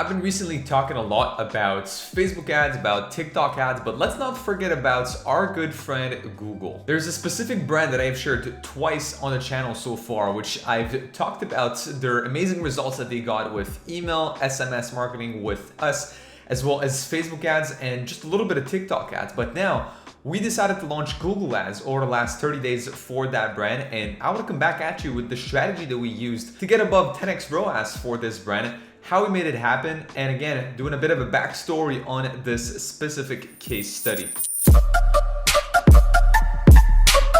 I've been recently talking a lot about Facebook ads, about TikTok ads, but let's not forget about our good friend Google. There's a specific brand that I've shared twice on the channel so far, which I've talked about their amazing results that they got with email, SMS marketing with us, as well as Facebook ads and just a little bit of TikTok ads. But now we decided to launch Google ads over the last 30 days for that brand. And I want to come back at you with the strategy that we used to get above 10x ROAS for this brand, how we made it happen, and again, doing a bit of a backstory on this specific case study.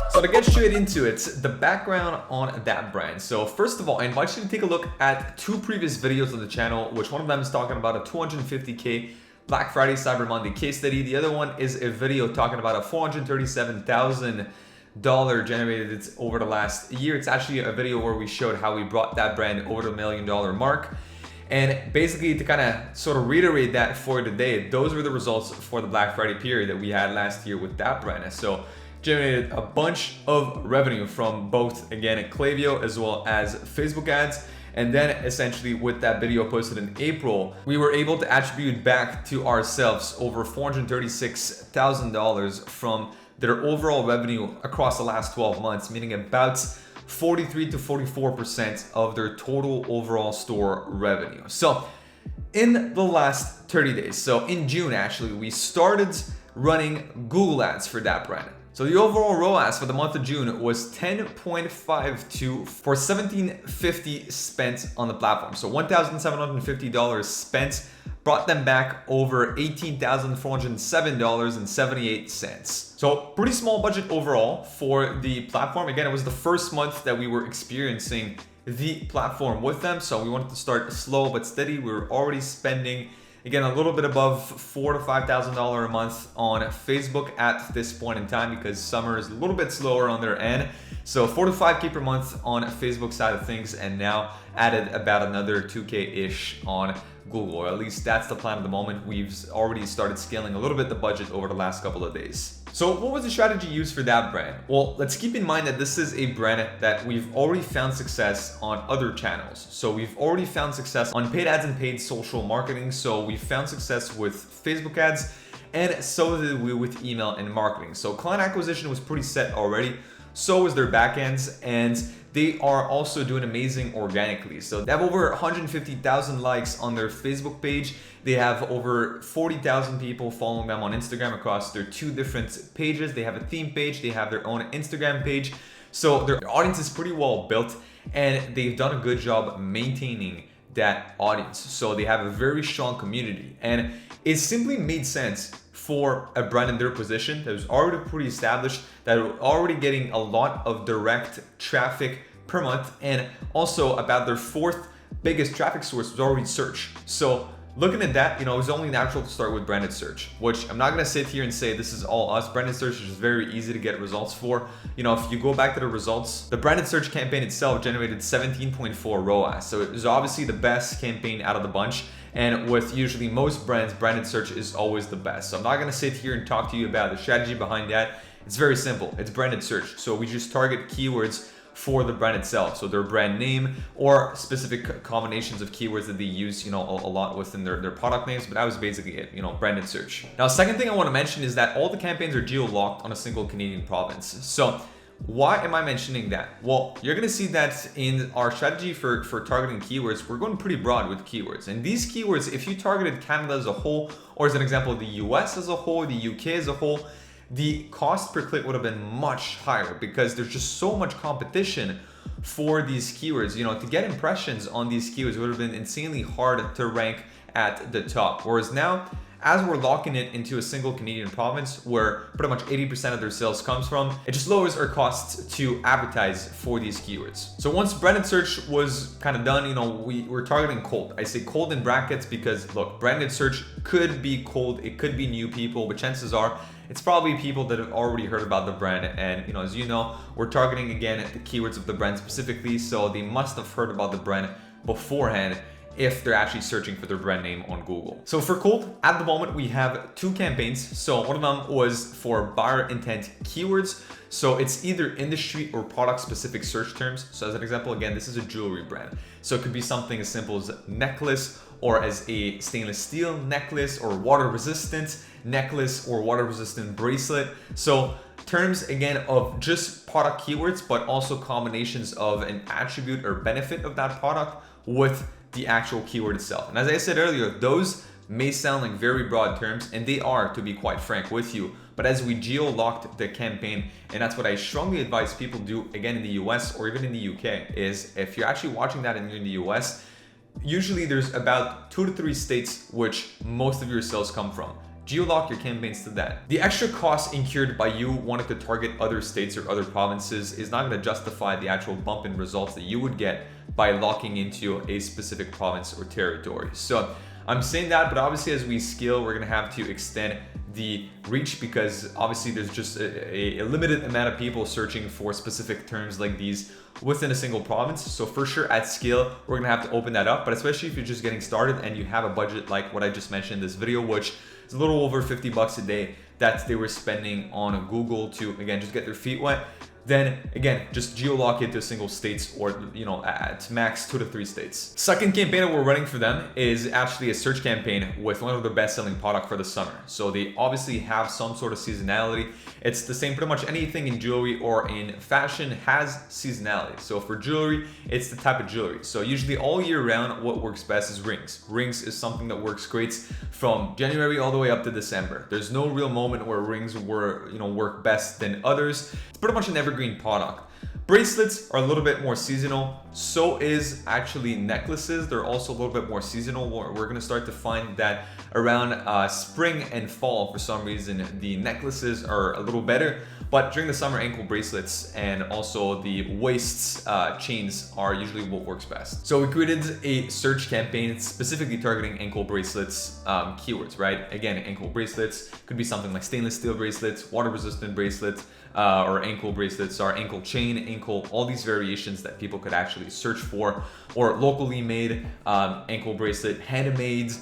So to get straight into it, the background on that brand. So first of all, I invite you to take a look at two previous videos on the channel, which one of them is talking about a 250K Black Friday Cyber Monday case study. The other one is a video talking about a $437,000 generated over the last year. It's actually a video where we showed how we brought that brand over the $1 million mark. And basically, to kind of sort of reiterate that for today, those were the results for the Black Friday period that we had last year with that brand. So generated a bunch of revenue from both, again, Klaviyo as well as Facebook ads. And then essentially with that video posted in April, we were able to attribute back to ourselves over $436,000 from their overall revenue across the last 12 months, meaning about 43 to 44% of their total overall store revenue. So in the last 30 days, so in June actually, we started running Google ads for that brand. So the overall ROAS for the month of June was 10.52 for $1,750 spent on the platform. So $1,750 spent brought them back over $18,407.78. So pretty small budget overall for the platform. Again, it was the first month that we were experiencing the platform with them. So we wanted to start slow but steady. We were already spending, again, a little bit above $4,000 to $5,000 a month on Facebook at this point in time because summer is a little bit slower on their end. So 4 to 5K per month on Facebook side of things, and now added about another 2K-ish on Google, or at least that's the plan at the moment. We've already started scaling a little bit the budget over the last couple of days. So what was the strategy used for that brand? Well, let's keep in mind that this is a brand that we've already found success on other channels. So we've already found success on paid ads and paid social marketing. So we found success with Facebook ads, and so did we with email and marketing. So client acquisition was pretty set already. So was their backends, and they are also doing amazing organically. So they have over 150,000 likes on their Facebook page. They have over 40,000 people following them on Instagram across their two different pages. They have a theme page, they have their own Instagram page. So their audience is pretty well built, and they've done a good job maintaining that audience. So they have a very strong community, and it simply made sense for a brand in their position that was already pretty established, that were already getting a lot of direct traffic per month, and also about their fourth biggest traffic source was already search. So looking at that, it was only natural to start with branded search, which I'm not gonna sit here and say this is all us. Branded search is just very easy to get results for. If you go back to the results, the branded search campaign itself generated 17.4 ROAS. So it was obviously the best campaign out of the bunch. And with usually most brands, branded search is always the best. So I'm not gonna sit here and talk to you about the strategy behind that. It's very simple, it's branded search. So we just target keywords for the brand itself. So their brand name or specific combinations of keywords that they use, a lot within their product names, but that was basically it, branded search. Now, second thing I wanna mention is that all the campaigns are geo-locked on a single Canadian province. So why am I mentioning that? Well, you're gonna see that in our strategy for targeting keywords, we're going pretty broad with keywords. And these keywords, if you targeted Canada as a whole, or as an example, the US as a whole, the UK as a whole, the cost per click would have been much higher because there's just so much competition for these keywords. To get impressions on these keywords would have been insanely hard to rank at the top. Whereas now, as we're locking it into a single Canadian province where pretty much 80% of their sales comes from, it just lowers our costs to advertise for these keywords. So once branded search was kind of done, we're targeting cold. I say cold in brackets because look, branded search could be cold, it could be new people, but chances are it's probably people that have already heard about the brand. And as you know, we're targeting again the keywords of the brand specifically, so they must have heard about the brand beforehand if they're actually searching for their brand name on Google. So for cold, at the moment, we have two campaigns. So one of them was for buyer intent keywords. So it's either industry or product specific search terms. So as an example, again, this is a jewelry brand. So it could be something as simple as necklace or as a stainless steel necklace or water resistant necklace or water resistant bracelet. So terms again of just product keywords, but also combinations of an attribute or benefit of that product with the actual keyword itself. And as I said earlier, those may sound like very broad terms, and they are, to be quite frank with you. But as we geo-locked the campaign, and that's what I strongly advise people do, again, in the US or even in the UK, is if you're actually watching that and you're in the US, usually there's about 2 to 3 states which most of your sales come from. Geo-lock your campaigns to that. The extra cost incurred by you wanting to target other states or other provinces is not going to justify the actual bump in results that you would get by locking into a specific province or territory. So I'm saying that, but obviously as we scale, we're going to have to extend the reach, because obviously there's just a limited amount of people searching for specific terms like these within a single province. So for sure at scale, we're going to have to open that up, but especially if you're just getting started and you have a budget like what I just mentioned in this video, which is a little over 50 bucks a day that they were spending on Google to, again, just get their feet wet. Then again, just geo-lock it to single states, or at max 2 to 3 states. Second campaign that we're running for them is actually a search campaign with one of their best-selling products for the summer. So they obviously have some sort of seasonality. It's the same, pretty much anything in jewelry or in fashion has seasonality. So for jewelry, it's the type of jewelry. So usually all year round, what works best is rings. Rings is something that works great from January all the way up to December. There's no real moment where rings work best than others. It's pretty much an evergreen product. Bracelets are a little bit more seasonal. So is actually necklaces. They're also a little bit more seasonal. We're going to start to find that around spring and fall, for some reason, the necklaces are a little better. But during the summer, ankle bracelets and also the waists chains are usually what works best. So we created a search campaign specifically targeting ankle bracelets keywords, right? Again, ankle bracelets could be something like stainless steel bracelets, water resistant bracelets, or ankle bracelets, or ankle chain, ankle, all these variations that people could actually search for, or locally made ankle bracelet, handmade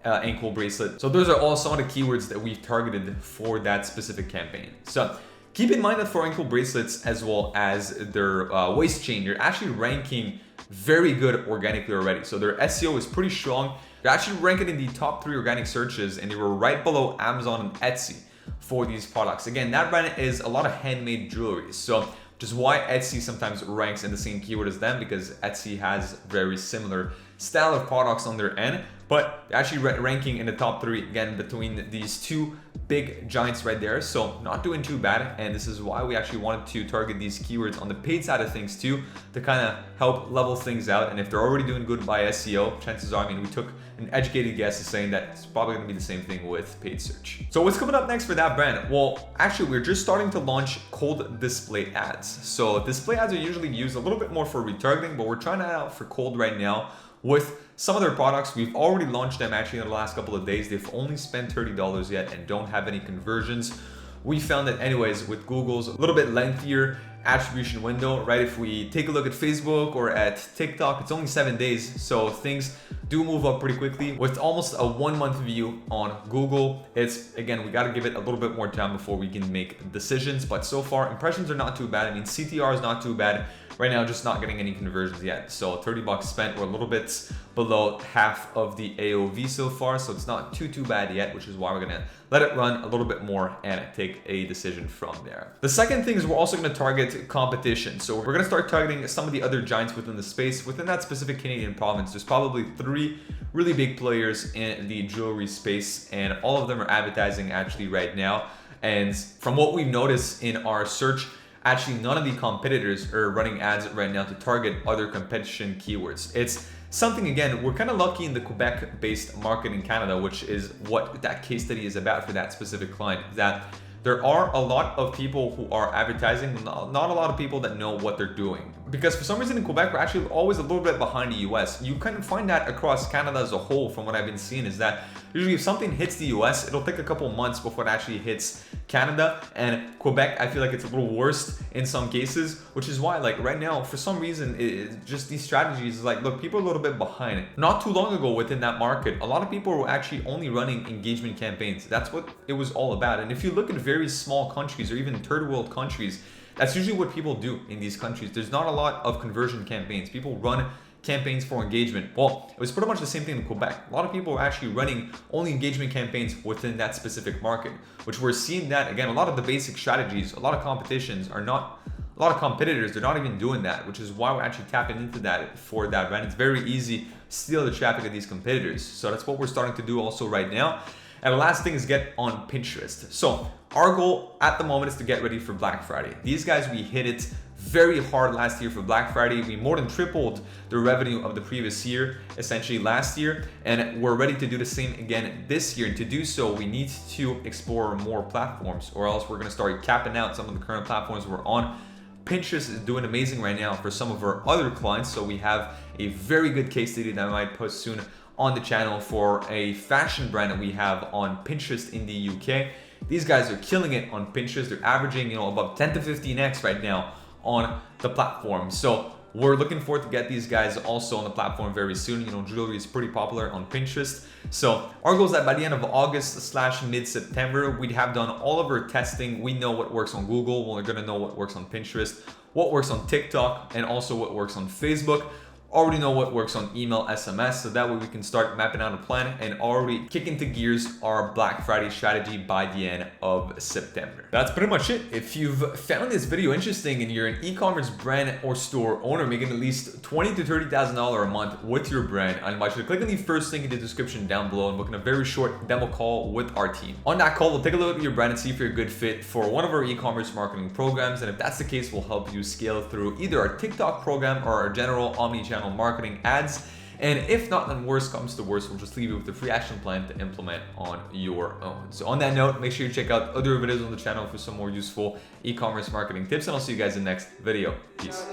ankle bracelet. So those are all some of the keywords that we've targeted for that specific campaign. So keep in mind that for ankle bracelets as well as their waist chain, you're actually ranking very good organically already. So their SEO is pretty strong. They're actually ranking in the top 3 organic searches, and they were right below Amazon and Etsy for these products. Again, that brand is a lot of handmade jewelry. So which is why Etsy sometimes ranks in the same keyword as them, because Etsy has very similar style of products on their end, but they're actually ranking in the top 3 again between these 2 big giants right there. So not doing too bad, and this is why we actually wanted to target these keywords on the paid side of things too, to kind of help level things out. And if they're already doing good by SEO, chances are, we took an educated guess is saying that it's probably going to be the same thing with paid search. So what's coming up next for that brand? Well, actually, we're just starting to launch cold display ads. So display ads are usually used a little bit more for retargeting, but we're trying that out for cold right now with some of their products. We've already launched them actually in the last couple of days. They've only spent $30 yet and don't have any conversions. We found that anyways, with Google's a little bit lengthier attribution window, right? If we take a look at Facebook or at TikTok, it's only 7 days. So things do move up pretty quickly. With almost a 1 month view on Google, it's, again, we got to give it a little bit more time before we can make decisions. But so far, impressions are not too bad. CTR is not too bad. Right now, just not getting any conversions yet. So $30 spent, we're a little bit below half of the AOV so far. So it's not too bad yet, which is why we're gonna let it run a little bit more and take a decision from there. The second thing is we're also gonna target competition. So we're gonna start targeting some of the other giants within the space. Within that specific Canadian province, there's probably 3 really big players in the jewelry space, and all of them are advertising actually right now. And from what we've noticed in our search, actually none of the competitors are running ads right now to target other competition keywords. It's something, again, we're kind of lucky in the Quebec-based market in Canada, which is what that case study is about for that specific client, that there are a lot of people who are advertising, not a lot of people that know what they're doing. Because for some reason in Quebec, we're actually always a little bit behind the US. You kind of find that across Canada as a whole, from what I've been seeing, is that usually if something hits the US, it'll take a couple months before it actually hits Canada. And Quebec, I feel like it's a little worse in some cases, which is why, like, right now, for some reason, just these strategies, like, look, people are a little bit behind. Not too long ago within that market, a lot of people were actually only running engagement campaigns. That's what it was all about. And if you look at very small countries or even third world countries, that's usually what people do in these countries. There's not a lot of conversion campaigns. People run campaigns for engagement. Well, it was pretty much the same thing in Quebec. A lot of people are actually running only engagement campaigns within that specific market, which we're seeing that, again, a lot of the basic strategies, a lot of competitions are not, a lot of competitors, they're not even doing that, which is why we're actually tapping into that for that brand. It's very easy to steal the traffic of these competitors. So that's what we're starting to do also right now. And the last thing is get on Pinterest. So our goal at the moment is to get ready for Black Friday. These guys, we hit it very hard last year for Black Friday. We more than tripled the revenue of the previous year, essentially last year, and we're ready to do the same again this year. And to do so, we need to explore more platforms, or else we're gonna start capping out some of the current platforms we're on. Pinterest is doing amazing right now for some of our other clients. So we have a very good case study that I might post soon on the channel for a fashion brand that we have on Pinterest in the UK. These guys are killing it on Pinterest. They're averaging, about 10 to 15x right now on the platform. So we're looking forward to get these guys also on the platform very soon. Jewelry is pretty popular on Pinterest. So our goal is that by the end of August / mid-September, we'd have done all of our testing. We know what works on Google. We're gonna know what works on Pinterest, what works on TikTok, and also what works on Facebook. Already know what works on email, SMS, so that way we can start mapping out a plan and already kick into gears our Black Friday strategy by the end of September. That's pretty much it. If you've found this video interesting and you're an e-commerce brand or store owner making at least $20,000 to $30,000 a month with your brand, I invite you to click on the first link in the description down below and book in a very short demo call with our team. On that call, we'll take a look at your brand and see if you're a good fit for one of our e-commerce marketing programs. And if that's the case, we'll help you scale through either our TikTok program or our general Omnichannel marketing ads. And if not, then worst comes to worst, we'll just leave you with a free action plan to implement on your own. So on that note, make sure you check out other videos on the channel for some more useful e-commerce marketing tips, and I'll see you guys in the next video. Peace.